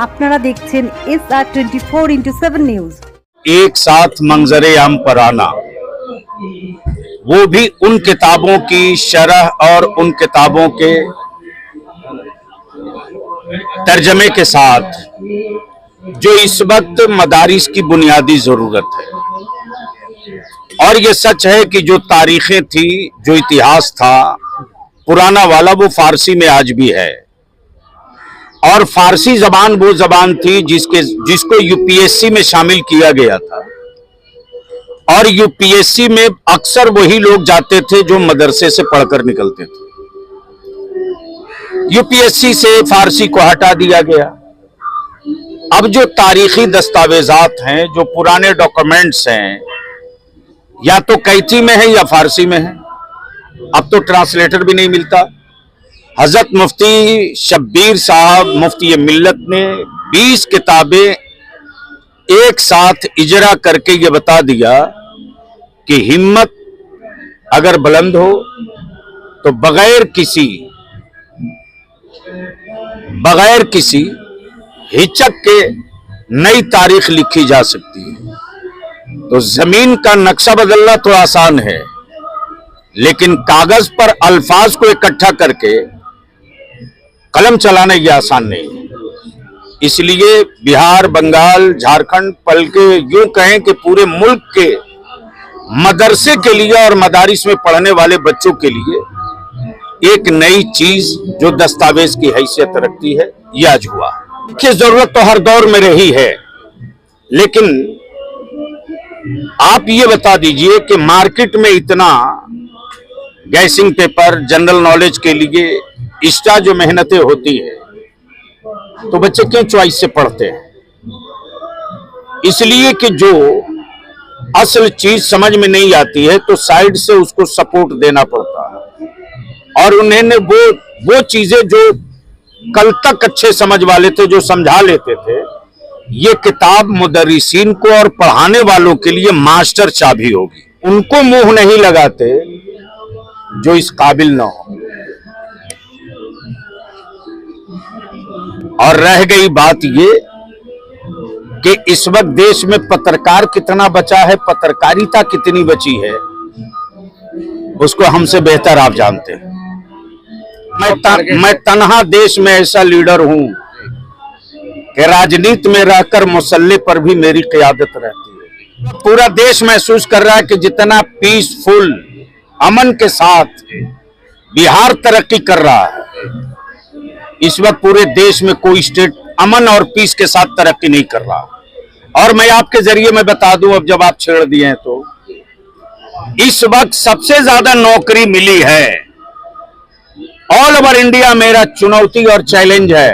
আপনারা দেখছেন SR24x7 news. एक साथ मंजरे आम पर आना, वो भी उन किताबों की शरह और उन किताबों के तर्जमे के साथ जो इस वक्त मदारिस की बुनियादी जरूरत है। और ये सच है कि जो तारीखें थी, जो इतिहास था पुराना वाला, वो फारसी में आज भी है। और फारसी जबान वो जबान थी जिसको यूपीएससी में शामिल किया गया था। और यूपीएससी में अक्सर वही लोग जाते थे जो मदरसे से पढ़कर निकलते थे। यूपीएससी से फारसी को हटा दिया गया। अब जो तारीखी दस्तावेजात हैं, जो पुराने डॉक्यूमेंट्स हैं, या तो कैथी में है या फारसी में है। अब तो ट्रांसलेटर भी नहीं मिलता। हजरत मुफ्ती शब्बीर साहब मुफ्ती मिल्लत ने 20 किताबें एक साथ इजरा करके ये बता दिया कि हिम्मत अगर बुलंद हो तो बगैर किसी हिचक के नई तारीख लिखी जा सकती है। तो जमीन का नक्शा बदलना तो आसान है, लेकिन कागज पर अल्फाज को इकट्ठा करके कलम चलाना यह आसान नहीं है। इसलिए बिहार, बंगाल, झारखंड, बल्कि यूं कहें कि पूरे मुल्क के मदरसे के लिए और मदारिस में पढ़ने वाले बच्चों के लिए एक नई चीज जो दस्तावेज की हैसियत रखती है, यह आज हुआ। की जरूरत तो हर दौर में रही है, लेकिन आप ये बता दीजिए कि मार्केट में इतना गैसिंग पेपर, जनरल नॉलेज के लिए एक्स्ट्रा जो मेहनतें होती है, तो बच्चे क्यों चॉइस से पढ़ते हैं? इसलिए कि जो असल चीज समझ में नहीं आती है तो साइड से उसको सपोर्ट देना पड़ता है। और उन्होंने वो चीजें जो कल तक अच्छे समझ वाले थे, जो समझा लेते थे, ये किताब मुदर्रिसीन को और पढ़ाने वालों के लिए मास्टर चाबी होगी। उनको मुंह नहीं लगाते जो इस काबिल ना हो। और रह गई बात ये कि इस वक्त देश में पत्रकार कितना बचा है, पत्रकारिता कितनी बची है, उसको हमसे बेहतर आप जानते हैं। मैं तन्हा देश में ऐसा लीडर हूं कि राजनीति में रहकर मुसल्ले पर भी मेरी क़यादत रहती है। पूरा देश महसूस कर रहा है कि जितना पीसफुल, अमन के साथ बिहार तरक्की कर रहा है, इस वक्त पूरे देश में कोई स्टेट अमन और पीस के साथ तरक्की नहीं कर रहा। और मैं आपके जरिए में बता दूं, अब जब आप छेड़ दिए हैं, तो इस वक्त सबसे ज्यादा नौकरी मिली है। ऑल ओवर इंडिया मेरा चुनौती और चैलेंज है।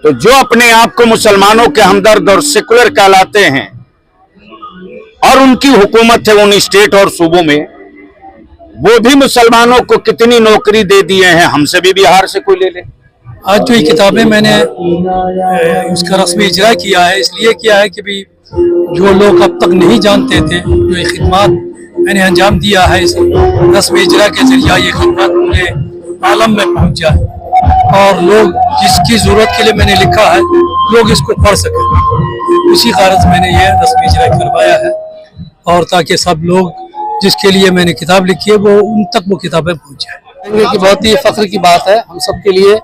तो जो अपने आप को मुसलमानों के हमदर्द और सेकुलर कहलाते हैं, और उनकी हुकूमत है उन स्टेट और सूबों में, वो भी मुसलमानों को कितनी नौकरी दे दिए हैं। हमसे भी बिहार से कोई ले ले। आज जो ये किताबें मैंने उसका रस्मी इजरा किया है, इसलिए किया है कि भाई जो लोग अब तक नहीं जानते थे, जो ये खिदमत मैंने अंजाम दिया है, इस रस्मी इजरा के जरिए ये खिदमत पूरे आलम में पहुंच जाए और लोग जिसकी जरूरत के लिए मैंने लिखा है, लोग इसको पढ़ सकें। उसी कारण से मैंने ये रस्मी इजरा करवाया है, और ताकि सब लोग जिसके लिए मैंने किताब लिखी है वो उन तक वो किताबें पहुंच जाए। कि बहुत ही फख्र की बात है हम सब के लिए,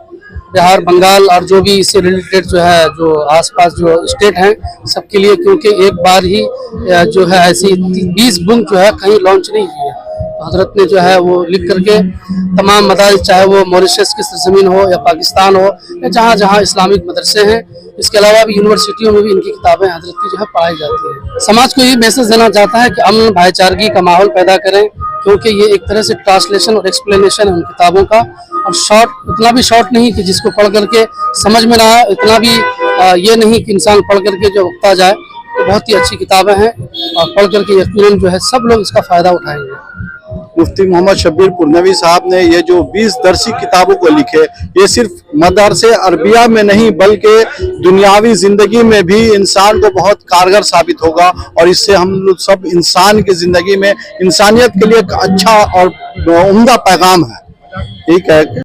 बिहार, बंगाल और जो भी इससे रिलेटेड जो है, जो आसपास जो स्टेट हैं, सबके लिए, क्योंकि एक बार ही जो है ऐसी 20 बुक जो है कहीं लॉन्च नहीं हुई है। तो हजरत ने जो है वो लिख करके तमाम मदारिस, चाहे वो मॉरिशस की सरजमीन हो या पाकिस्तान हो या जहाँ जहाँ इस्लामिक मदरसे हैं, इसके अलावा भी यूनिवर्सिटियों में भी इनकी किताबें हजरत की जो है पढ़ाई जाती है। समाज को ये मैसेज देना चाहता है कि अमन, भाईचारगी का माहौल पैदा करें, क्योंकि ये एक तरह से ट्रांसलेशन और एक्सप्लेनेशन है उन किताबों का। और शॉर्ट, इतना भी शॉर्ट नहीं कि जिसको पढ़ करके समझ में ना आए, इतना भी ये नहीं कि इंसान पढ़ करके जो उगता जाए। तो बहुत ही अच्छी किताबें हैं और पढ़ करके यकीनन जो है सब लोग इसका फायदा उठाएंगे। मुफ्ती मोहम्मद शब्बीर पुरनवी साहब ने ये जो 20 दरसी किताबों को लिखे, ये सिर्फ मदरसे अरबिया में नहीं बल्कि दुनियावी जिंदगी में भी इंसान को बहुत कारगर साबित होगा। और इससे हम लोग सब इंसान की जिंदगी में इंसानियत के लिए एक अच्छा और उम्दा पैगाम है। ठीक है।